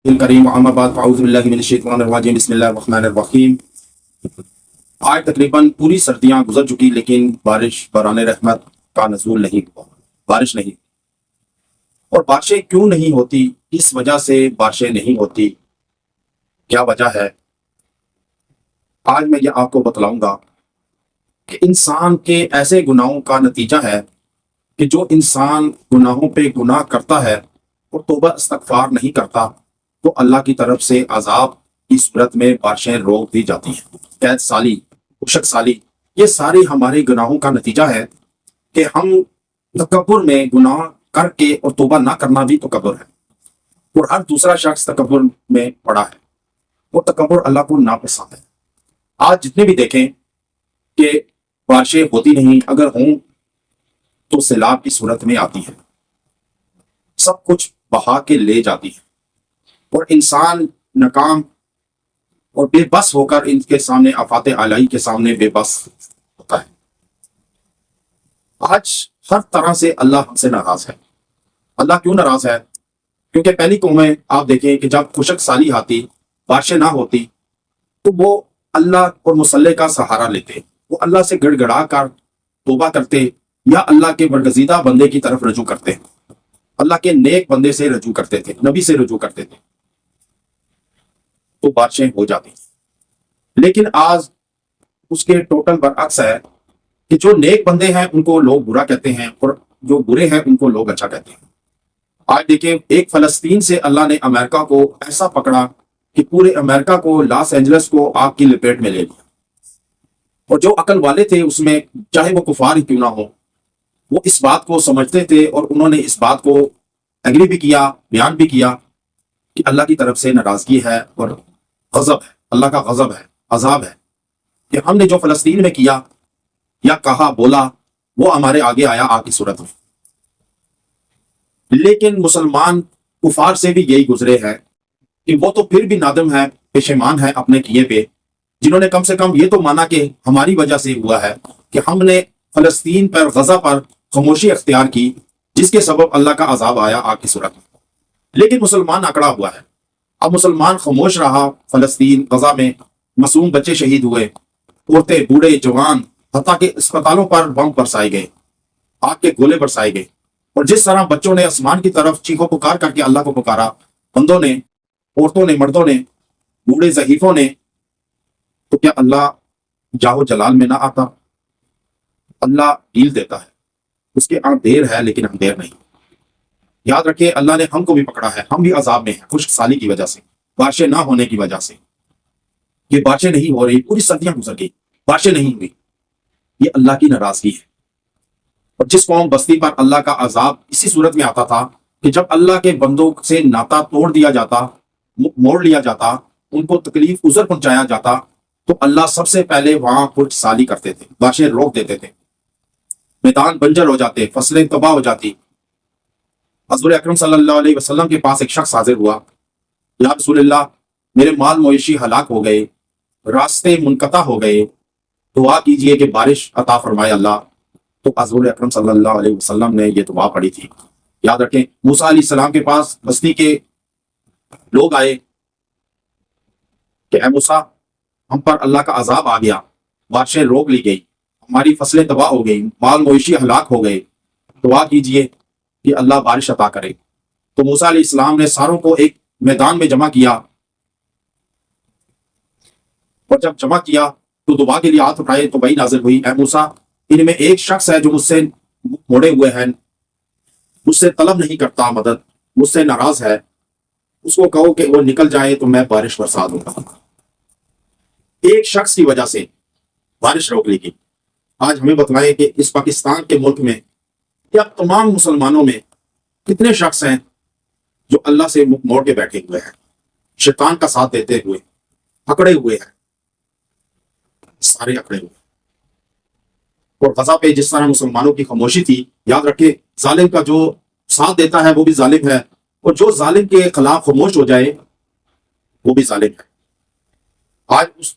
الکریم اما بعد اعوذ باللہ من الشیطان الرجیم بسم اللہ الرحمن الرحیم۔ آج تقریباً پوری سردیاں گزر چکی لیکن باران رحمت کا نزول نہیں ہوا، بارش نہیں۔ اور بارشیں کیوں نہیں ہوتی، اس وجہ سے بارشیں نہیں ہوتی، کیا وجہ ہے؟ آج میں یہ آپ کو بتلاؤں گا کہ انسان کے ایسے گناہوں کا نتیجہ ہے کہ جو انسان گناہوں پہ گناہ کرتا ہے اور توبہ استغفار نہیں کرتا تو اللہ کی طرف سے عذاب کی صورت میں بارشیں روک دی جاتی ہیں۔ قید سالی، خشک سالی، یہ سارے ہمارے گناہوں کا نتیجہ ہے کہ ہم تکبر میں گناہ کر کے اور توبہ نہ کرنا بھی تکبر ہے، اور ہر دوسرا شخص تکبر میں پڑا ہے، اور تکبر اللہ کو ناپسند ہے۔ آج جتنے بھی دیکھیں کہ بارشیں ہوتی نہیں، اگر ہوں تو سیلاب کی صورت میں آتی ہے، سب کچھ بہا کے لے جاتی ہے، اور انسان ناکام اور بے بس ہو کر ان کے سامنے، آفات الہی کے سامنے بے بس ہوتا ہے۔ آج ہر طرح سے اللہ ہم سے ناراض ہے۔ اللہ کیوں ناراض ہے؟ کیونکہ پہلی قومیں آپ دیکھیں کہ جب خشک سالی آتی، بارشیں نہ ہوتی، تو وہ اللہ اور مصالحے کا سہارا لیتے، وہ اللہ سے گڑ گڑا کر توبہ کرتے یا اللہ کے برگزیدہ بندے کی طرف رجوع کرتے، اللہ کے نیک بندے سے رجوع کرتے تھے، نبی سے رجوع کرتے تھے، تو بارشیں ہو جاتی۔ لیکن آج اس کے ٹوٹل برعکس ہے کہ جو نیک بندے ہیں ان کو لوگ برا کہتے ہیں، اور جو برے ہیں ان کو لوگ اچھا کہتے ہیں۔ آج دیکھیں، ایک فلسطین سے اللہ نے امریکہ کو ایسا پکڑا کہ پورے امریکہ کو، لاس اینجلس کو آگ کی لپیٹ میں لے لیا، اور جو عقل والے تھے اس میں، چاہے وہ کفار ہی کیوں نہ ہو، وہ اس بات کو سمجھتے تھے، اور انہوں نے اس بات کو ایگری بھی کیا، بیان بھی کیا کہ اللہ کی طرف سے ناراضگی ہے اور غضب ہے، اللہ کا غضب ہے، عذاب ہے، کہ ہم نے جو فلسطین میں کیا یا کہا بولا وہ ہمارے آگے آیا آگ کی صورت میں۔ لیکن مسلمان کفار سے بھی یہی گزرے ہیں کہ وہ تو پھر بھی نادم ہے، پشیمان ہے اپنے کیے پہ، جنہوں نے کم سے کم یہ تو مانا کہ ہماری وجہ سے ہوا ہے، کہ ہم نے فلسطین پر، غزہ پر خاموشی اختیار کی، جس کے سبب اللہ کا عذاب آیا آگ کی صورت میں۔ لیکن مسلمان اکڑا ہوا ہے، اب مسلمان خاموش رہا۔ فلسطین، غزہ میں معصوم بچے شہید ہوئے، عورتیں، بوڑھے، جوان، حتیٰ کہ اسپتالوں پر بم برسائے گئے، آگ کے گولے برسائے گئے، اور جس طرح بچوں نے آسمان کی طرف چیخو پکار کر کے اللہ کو پکارا، بندوں نے، عورتوں نے، مردوں نے، بوڑھے ضعیفوں نے، تو کیا اللہ جاہو جلال میں نہ آتا؟ اللہ ڈیل دیتا ہے، اس کے ہاں دیر ہے لیکن ہم دیر نہیں۔ یاد رکھیں، اللہ نے ہم کو بھی پکڑا ہے، ہم بھی عذاب میں ہیں، خشک سالی کی وجہ سے، بارشیں نہ ہونے کی وجہ سے۔ یہ بارشیں نہیں ہو رہی، پوری سردیاں گزر گئی، بارشیں نہیں ہوئی، یہ اللہ کی ناراضگی ہے۔ اور جس قوم بستی پر اللہ کا عذاب اسی صورت میں آتا تھا کہ جب اللہ کے بندوں سے ناتا توڑ دیا جاتا، موڑ لیا جاتا، ان کو تکلیف عذر پہنچایا جاتا، تو اللہ سب سے پہلے وہاں خشک سالی کرتے تھے، بارشیں روک دیتے تھے، میدان بنجر ہو جاتے، فصلیں تباہ ہو جاتی۔ حضور اکرم صلی اللہ علیہ وسلم کے پاس ایک شخص حاضر ہوا، یا رسول اللہ، میرے مال مویشی ہلاک ہو گئے، راستے منقطع ہو گئے، دعا کیجئے کہ بارش عطا فرمائے اللہ۔ تو حضور اکرم صلی اللہ علیہ وسلم نے یہ دعا پڑھی تھی۔ یاد رکھیں، موسیٰ علیہ السلام کے پاس بستی کے لوگ آئے کہ اے موسیٰ، ہم پر اللہ کا عذاب آ گیا، بارشیں روک لی گئی، ہماری فصلیں تباہ ہو گئی، مال مویشی ہلاک ہو گئے، دعا کیجئے کہ اللہ بارش عطا کرے۔ تو موسیٰ علیہ السلام نے ساروں کو ایک میدان میں جمع کیا، اور جب جمع کیا تو دعا کے لیے ہاتھ اٹھائے تو وہی نازل ہوئی، اے موسیٰ، ان میں ایک شخص ہے جو مجھ سے موڑے ہوئے ہیں، مجھ سے طلب نہیں کرتا مدد، مجھ سے ناراض ہے، اس کو کہو کہ وہ نکل جائے تو میں بارش برسا دوں گا۔ ایک شخص کی وجہ سے بارش روک لی گئی۔ آج ہمیں بتلائیں کہ اس پاکستان کے ملک میں یا تمام مسلمانوں میں کتنے شخص ہیں جو اللہ سے منہ موڑ کے بیٹھے ہوئے ہیں، شیطان کا ساتھ دیتے ہوئے، اکڑے ہوئے ہیں، سارے اکڑے ہوئے۔ اور غزہ پہ جس طرح مسلمانوں کی خاموشی تھی، یاد رکھے، ظالم کا جو ساتھ دیتا ہے وہ بھی ظالم ہے، اور جو ظالم کے خلاف خاموش ہو جائے وہ بھی ظالم ہے۔ آج اس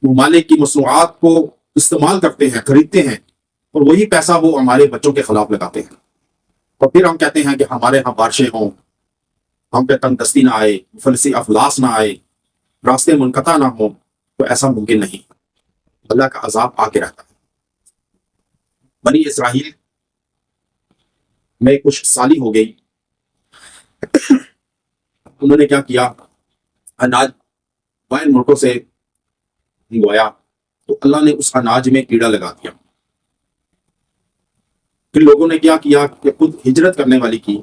ممالک کی مصنوعات کو استعمال کرتے ہیں، خریدتے ہیں، اور وہی پیسہ وہ ہمارے بچوں کے خلاف لگاتے ہیں، اور پھر ہم کہتے ہیں کہ ہمارے ہاں بارشیں ہوں، ہم پہ تنگ دستی نہ آئے، فلسی افلاس نہ آئے، راستے منقطع نہ ہوں، تو ایسا ممکن نہیں۔ اللہ کا عذاب آ کے رہتا ہے۔ بنی اسرائیل میں کچھ سالی ہو گئی، انہوں نے کیا کیا، اناج باہر ملکوں سے منگوایا، تو اللہ نے اس اناج میں کیڑا لگا دیا۔ پھر لوگوں نے کیا کیا کہ خود ہجرت کرنے والی کی،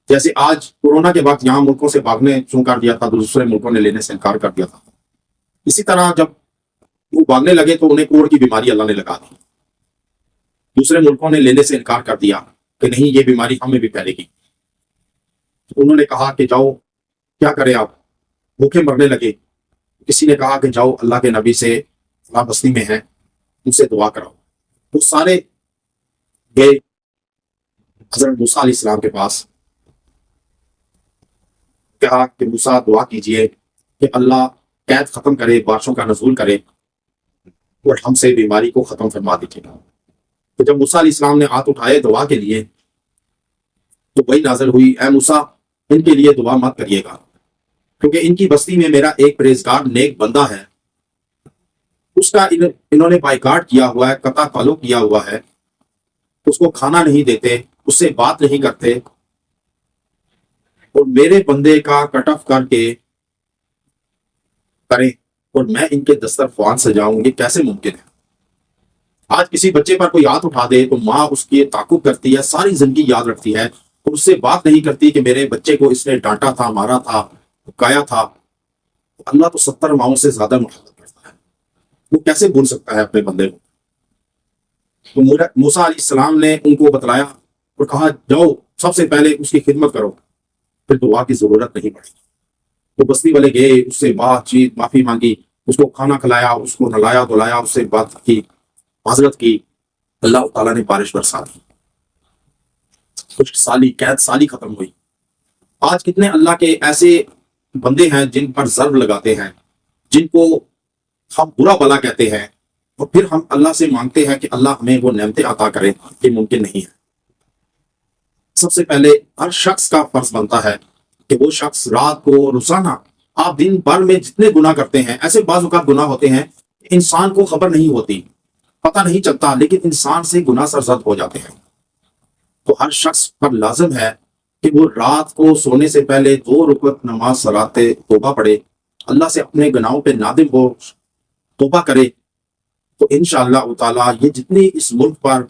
جیسے آج کورونا کے وقت یہاں ملکوں سے بھاگنے شروع کر دیا تھا، دوسرے ملکوں نے لینے سے انکار کر دیا تھا، اسی طرح جب وہ بھاگنے لگے تو انہیں کوڑ کی بیماری اللہ نے لگا دی، دوسرے ملکوں نے لینے سے انکار کر دیا کہ نہیں یہ بیماری ہمیں بھی پھیلے گی، تو انہوں نے کہا کہ جاؤ کیا کریں آپ، بھوکے مرنے لگے۔ کسی نے کہا کہ جاؤ اللہ کے نبی سے فلاں بستی میں ہیں ان سے دعا کراؤ، وہ سارے گئے حضرت موسیٰ علیہ السلام کے پاس، کہا کہ موسیٰ دعا کیجئے کہ اللہ قید ختم کرے، بارشوں کا نزول کرے اور ہم سے بیماری کو ختم فرما دیجیے۔ تو جب موسیٰ علیہ السلام نے ہاتھ اٹھائے دعا کے لیے تو وہی نازل ہوئی، اے موسیٰ ان کے لیے دعا مت کریے گا، کیونکہ ان کی بستی میں میرا ایک پرہیزگار نیک بندہ ہے، اس کا انہوں نے بائیکاٹ کیا ہوا ہے، قطع تعلق کیا ہوا ہے، اس کو کھانا نہیں دیتے، اس سے بات نہیں کرتے، اور میرے بندے کا کٹ آف کر کے کریں اور میں ان کے دسترخوان سجاؤں، یہ کیسے ممکن ہے؟ آج کسی بچے پر کوئی ہاتھ اٹھا دے تو ماں اس کی تعاقب کرتی ہے، ساری زندگی یاد رکھتی ہے، اور اس سے بات نہیں کرتی کہ میرے بچے کو اس نے ڈانٹا تھا، مارا تھا، کایا تھا۔ اللہ تو 70 ماؤں سے زیادہ محبت کرتا ہے، وہ کیسے بھول سکتا ہے اپنے بندے کو؟ تو موسیٰ علیہ السلام نے ان کو بتلایا اور کہا جاؤ سب سے پہلے اس کی خدمت کرو، پھر دعا کی ضرورت نہیں پڑی۔ تو بستی والے گئے، اس سے بات چیت معافی مانگی، اس کو کھانا کھلایا، اس کو نلایا دلایا، اس سے بات کی، معذرت کی، اللہ تعالیٰ نے بارش برسا دی، کچھ سالی قید سالی ختم ہوئی۔ آج کتنے اللہ کے ایسے بندے ہیں جن پر ضرب لگاتے ہیں، جن کو ہم برا بلا کہتے ہیں، اور پھر ہم اللہ سے مانگتے ہیں کہ اللہ ہمیں وہ نعمتیں عطا کرے، یہ ممکن نہیں ہے۔ سب سے پہلے ہر شخص کا فرض بنتا ہے کہ وہ شخص رات کو روزانہ، آپ دن بھر میں جتنے گناہ کرتے ہیں، ایسے بعض اوقات گناہ ہوتے ہیں انسان کو خبر نہیں ہوتی، پتہ نہیں چلتا، لیکن انسان سے گناہ سرزد ہو جاتے ہیں، تو ہر شخص پر لازم ہے کہ وہ رات کو سونے سے پہلے 2 رکعت نماز صلاۃ توبہ پڑھے، اللہ سے اپنے گناہوں پہ نادم ہو، توبہ کرے، تو انشاءاللہ تعالیٰ یہ جتنی اس ملک پر،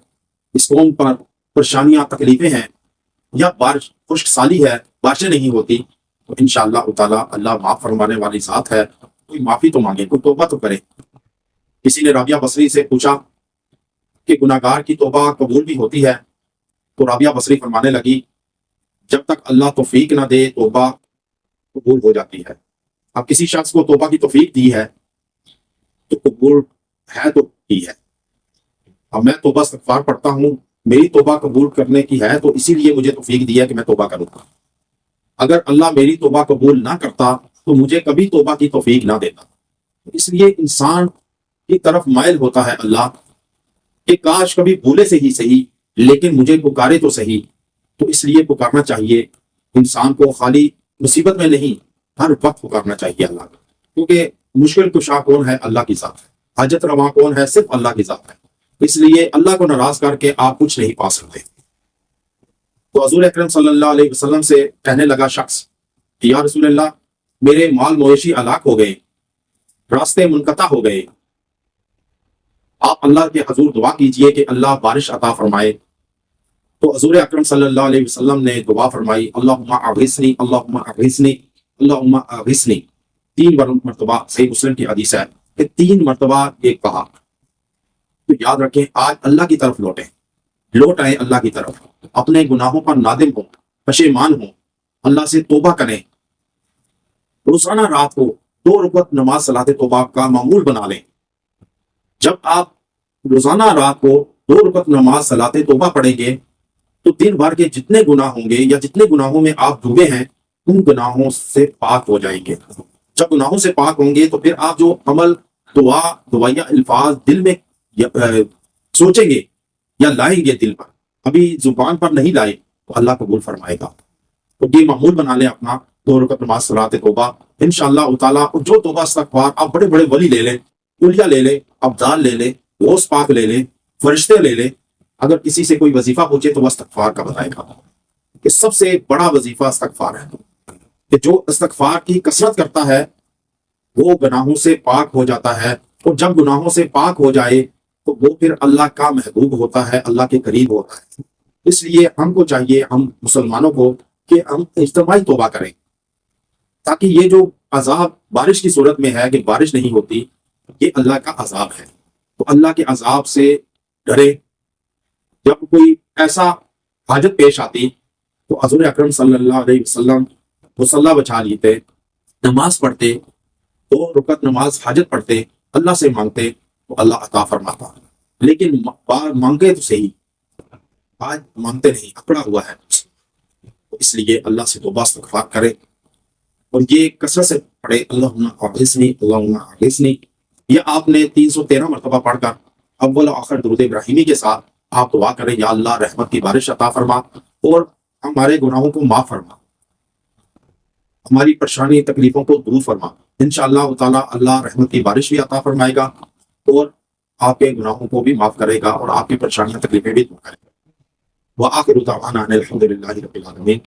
اس قوم پر پریشانیاں تکلیفیں ہیں، یا بارش خشک سالی ہے، بارشیں نہیں ہوتی، تو انشاءاللہ تعالیٰ اللہ معاف فرمانے والی ذات ہے، کوئی معافی تو مانگے، کوئی توبہ تو کرے۔ کسی نے رابعہ بصری سے پوچھا کہ گناہگار کی توبہ قبول بھی ہوتی ہے؟ تو رابعہ بصری فرمانے لگی جب تک اللہ توفیق نہ دے توبہ قبول ہو جاتی ہے۔ اب کسی شخص کو توبہ کی توفیق دی ہے تو قبول ہے تو کی ہے۔ اب میں توبہ استغفار پڑھتا ہوں، میری توبہ قبول کرنے کی ہے، تو اسی لیے مجھے توفیق دی ہے کہ میں توبہ کروں گا۔ اگر اللہ میری توبہ قبول نہ کرتا تو مجھے کبھی توبہ کی توفیق نہ دیتا۔ اس لیے انسان کی طرف مائل ہوتا ہے اللہ کہ کاش کبھی بھولے سے ہی صحیح لیکن مجھے پکارے تو صحیح، تو اس لیے پکارنا چاہیے انسان کو، خالی مصیبت میں نہیں، ہر وقت پکارنا چاہیے اللہ کو، کیونکہ مشکل کشا کون ہے؟ اللہ کی ذات ہے، حاجت رواں کون ہے؟ صرف اللہ کی ذات ہے، اس لیے اللہ کو ناراض کر کے آپ کچھ نہیں پا سکتے۔ تو حضور اکرم صلی اللہ علیہ وسلم سے کہنے لگا شخص کہ یا رسول اللہ میرے مال مویشی ہلاک ہو گئے، راستے منقطع ہو گئے، آپ اللہ کے حضور دعا کیجئے کہ اللہ بارش عطا فرمائے۔ تو حضور اکرم صلی اللہ علیہ وسلم نے دعا فرمائی، اللہم اغثنی، اللہم اغثنی، اللہم اغثنی، 3 مرتبہ، صحیح مسلم کی حدیث ہے کہ 3 مرتبہ یہ کہا۔ تو یاد رکھیں آج اللہ کی طرف لوٹ آئیں، اللہ کی طرف، اپنے گناہوں پر نادم ہوں، پشیمان ہوں، اللہ سے توبہ کریں، روزانہ رات کو 2 رکعت نماز صلاۃ توبہ کا معمول بنا لیں۔ جب آپ روزانہ رات کو 2 رکعت نماز صلاۃ توبہ پڑھیں گے تو دن بھر کے جتنے گناہ ہوں گے یا جتنے گناہوں میں آپ ڈوبے ہیں ان گناہوں سے پاک ہو جائیں گے۔ جب گناہوں سے پاک ہوں گے تو پھر آپ جو عمل، دعائیا الفاظ دل میں سوچیں گے یا لائیں گے دل پر، ابھی زبان پر نہیں لائے، تو اللہ قبول فرمائے گا۔ تو یہ معمول بنا لیں اپنا 2 رکعت نماز صلاۃ توبہ انشاءاللہ تعالیٰ. جو توبہ استغفار آپ بڑے بڑے ولی لے لیں، اولیاء لے لیں، ابدال لے لیں، غوث پاک لے لیں، فرشتے لے لیں، اگر کسی سے کوئی وظیفہ پوچھے تو وہ استغفار کا بتائے گا کہ سب سے بڑا وظیفہ استغفار ہے. کہ جو استغفار کی کثرت کرتا ہے وہ گناہوں سے پاک ہو جاتا ہے، اور جب گناہوں سے پاک ہو جائے تو وہ پھر اللہ کا محبوب ہوتا ہے، اللہ کے قریب ہوتا ہے. اس لیے ہم کو چاہیے، ہم مسلمانوں کو، کہ ہم اجتماعی توبہ کریں، تاکہ یہ جو عذاب بارش کی صورت میں ہے کہ بارش نہیں ہوتی، یہ اللہ کا عذاب ہے. تو اللہ کے عذاب سے ڈرے. جب کوئی ایسا حاجت پیش آتی تو حضور اکرم صلی اللہ علیہ وسلم مصلی بچھا لیتے، نماز پڑھتے، 2 رکعت نماز حاجت پڑھتے، اللہ سے مانگتے تو اللہ عطا فرماتا. لیکن مانگے تو صحیح، آج مانگتے نہیں، اکڑا ہوا ہے. اس لیے اللہ سے توبہ استغفار کرے، اور یہ کثرت سے پڑھے، اللہم اغثنی اللہم اغثنی. یہ آپ نے 313 مرتبہ پڑھ کر اول و آخر درود ابراہیمی کے ساتھ آپ دعا کریں، یا اللہ رحمت کی بارش عطا فرما اور ہمارے گناہوں کو معاف فرما، ہماری پریشانی تکلیفوں کو دور فرما. انشاءاللہ تعالیٰ اللہ رحمت کی بارش بھی عطا فرمائے گا اور آپ کے گناہوں کو بھی معاف کرے گا اور آپ کی پریشانیاں تکلیفیں بھی دور کرے گا. وآخر دعوانا ان الحمد للہ رب العالمین.